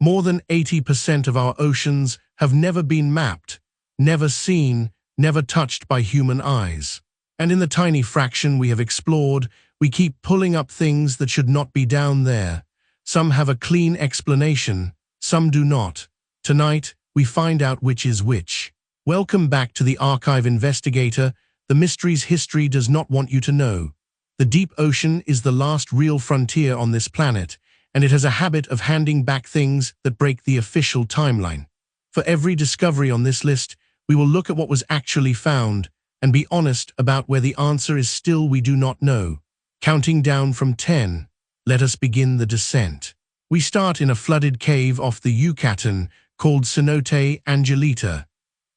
More than 80% of our oceans have never been mapped, never seen, never touched by human eyes. And in the tiny fraction we have explored, we keep pulling up things that should not be down there. Some have a clean explanation, some do not. Tonight, we find out which is which. Welcome back to the Archive Investigator, the mysteries history does not want you to know. The deep ocean is the last real frontier on this planet, and it has a habit of handing back things that break the official timeline. For every discovery on this list, we will look at what was actually found, and be honest about where the answer is still we do not know. Counting down from 10, let us begin the descent. We start in a flooded cave off the Yucatan called Cenote, Angelita.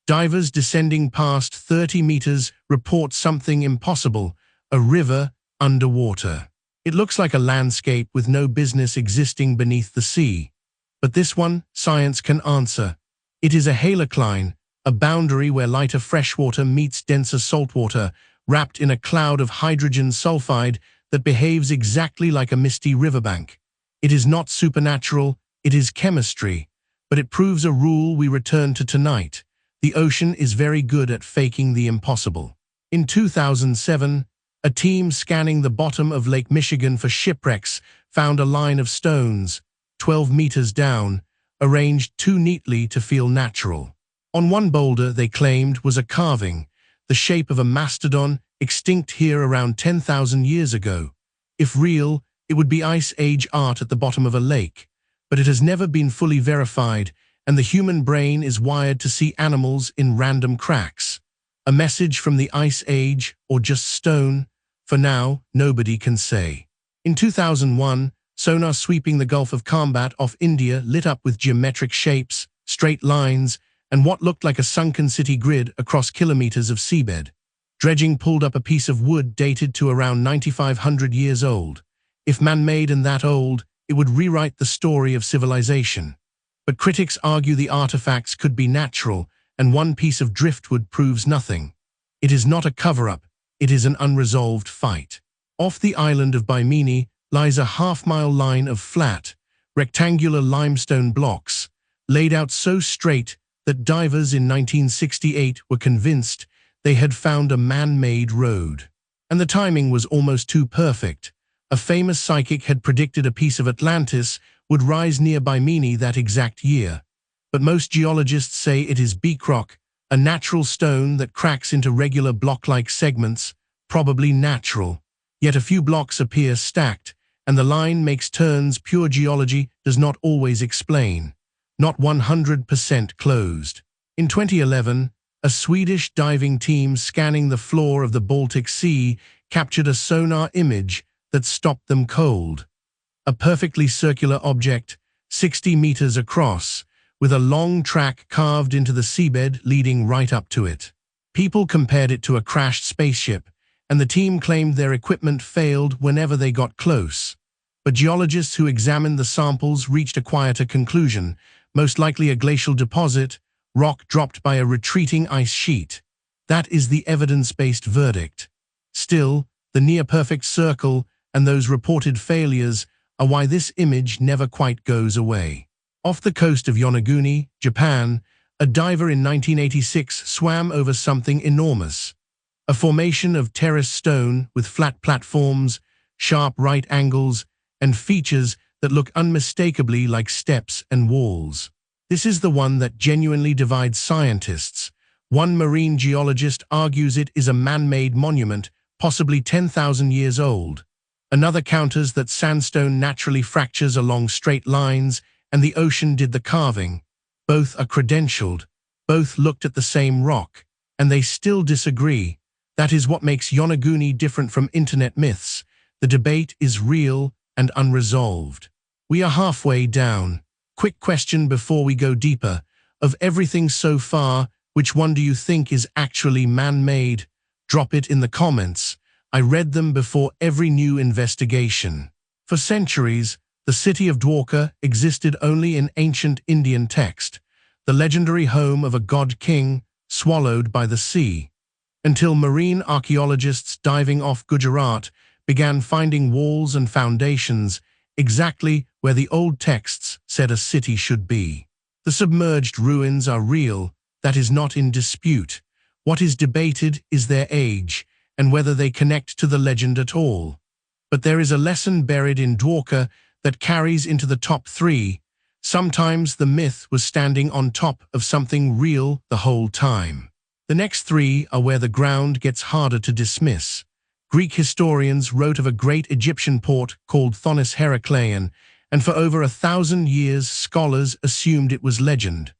Divers descending past 30 meters report something impossible, a river underwater. It looks like a landscape with no business existing beneath the sea. But this one, science can answer. It is a halocline, a boundary where lighter freshwater meets denser saltwater, wrapped in a cloud of hydrogen sulfide that behaves exactly like a misty riverbank. It is not supernatural, it is chemistry, but it proves a rule we return to tonight. The ocean is very good at faking the impossible. In 2007, a team scanning the bottom of Lake Michigan for shipwrecks found a line of stones, 12 meters down, arranged too neatly to feel natural. On one boulder, they claimed, was a carving, the shape of a mastodon extinct here around 10,000 years ago. If real, it would be Ice Age art at the bottom of a lake, but it has never been fully verified, and the human brain is wired to see animals in random cracks. A message from the Ice Age, or just stone? For now, nobody can say. In 2001, sonar sweeping the Gulf of Khambhat off India lit up with geometric shapes, straight lines, and what looked like a sunken city grid across kilometers of seabed. Dredging pulled up a piece of wood dated to around 9,500 years old. If man-made and that old, it would rewrite the story of civilization. But critics argue the artifacts could be natural, and one piece of driftwood proves nothing. It is not a cover-up, it is an unresolved fight. Off the island of Bimini lies a half-mile line of flat, rectangular limestone blocks, laid out so straight that divers in 1968 were convinced they had found a man-made road. And the timing was almost too perfect. A famous psychic had predicted a piece of Atlantis would rise near Bimini that exact year. But most geologists say it is beak rock, a natural stone that cracks into regular block-like segments, probably natural. Yet a few blocks appear stacked, and the line makes turns pure geology does not always explain. Not 100% closed. In 2011, a Swedish diving team scanning the floor of the Baltic Sea captured a sonar image that stopped them cold. A perfectly circular object, 60 meters across, with a long track carved into the seabed leading right up to it. People compared it to a crashed spaceship, and the team claimed their equipment failed whenever they got close. But geologists who examined the samples reached a quieter conclusion, most likely a glacial deposit, rock dropped by a retreating ice sheet. That is the evidence-based verdict. Still, the near-perfect circle and those reported failures are why this image never quite goes away. Off the coast of Yonaguni, Japan, a diver in 1986 swam over something enormous. A formation of terrace stone with flat platforms, sharp right angles, and features that look unmistakably like steps and walls. This is the one that genuinely divides scientists. One marine geologist argues it is a man-made monument, possibly 10,000 years old. Another counters that sandstone naturally fractures along straight lines, and the ocean did the carving. Both are credentialed, both looked at the same rock, and they still disagree. That is what makes Yonaguni different from internet myths. The debate is real and unresolved. We are halfway down. Quick question before we go deeper. Of everything so far, which one do you think is actually man-made? Drop it in the comments. I read them before every new investigation. For centuries, the city of Dwarka existed only in ancient Indian text, the legendary home of a god-king swallowed by the sea, until marine archaeologists diving off Gujarat began finding walls and foundations exactly where the old texts said a city should be. The submerged ruins are real, that is not in dispute. What is debated is their age, and whether they connect to the legend at all. But there is a lesson buried in Dwarka that carries into the top three. Sometimes the myth was standing on top of something real the whole time. The next three are where the ground gets harder to dismiss. Greek historians wrote of a great Egyptian port called Thonis-Heracleion, and for over 1,000 years scholars assumed it was legend.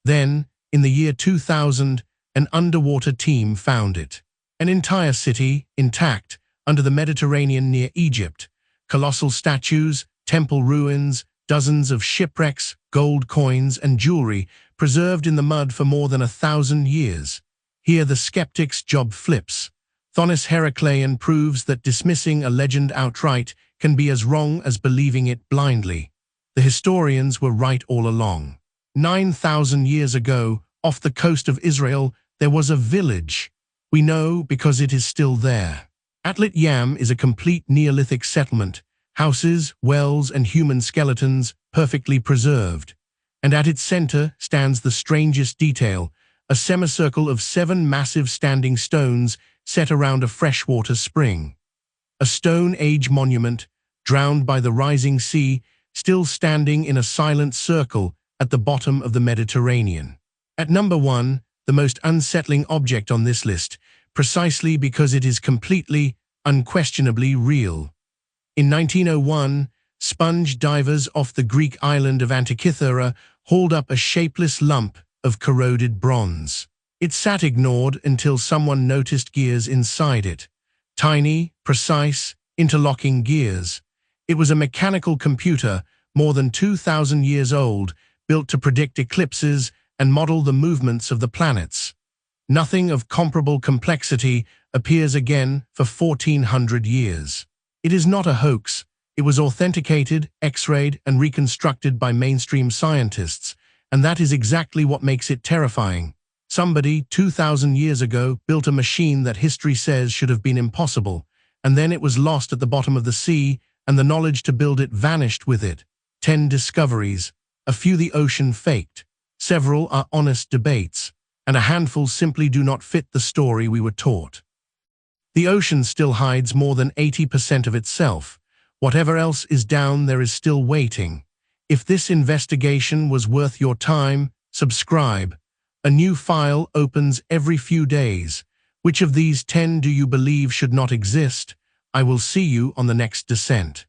Then, in the year 2000, an underwater team found it. An entire city, intact, under the Mediterranean near Egypt. Colossal statues, temple ruins, dozens of shipwrecks, gold coins and jewelry preserved in the mud for more than 1,000 years. Here the skeptic's job flips. Thonis-Heracleion proves that dismissing a legend outright can be as wrong as believing it blindly. The historians were right all along. 9,000 years ago, off the coast of Israel, there was a village. We know because it is still there. Atlit is a complete Neolithic settlement, houses, wells and human skeletons perfectly preserved. And at its center stands the strangest detail, a semicircle of 7 massive standing stones set around a freshwater spring. A Stone Age monument, drowned by the rising sea, still standing in a silent circle at the bottom of the Mediterranean. At number 1, the most unsettling object on this list, precisely because it is completely, unquestionably real. In 1901, sponge divers off the Greek island of Antikythera hauled up a shapeless lump of corroded bronze. It sat ignored until someone noticed gears inside it. Tiny, precise, interlocking gears. It was a mechanical computer, more than 2,000 years old, built to predict eclipses and model the movements of the planets. Nothing of comparable complexity appears again for 1,400 years. It is not a hoax. It was authenticated, X-rayed, and reconstructed by mainstream scientists, and that is exactly what makes it terrifying. Somebody, 2,000 years ago, built a machine that history says should have been impossible, and then it was lost at the bottom of the sea, and the knowledge to build it vanished with it. 10 discoveries, a few the ocean faked, several are honest debates, and a handful simply do not fit the story we were taught. The ocean still hides more than 80% of itself. Whatever else is down there is still waiting. If this investigation was worth your time, subscribe. A new file opens every few days. Which of these 10 do you believe should not exist? I will see you on the next descent.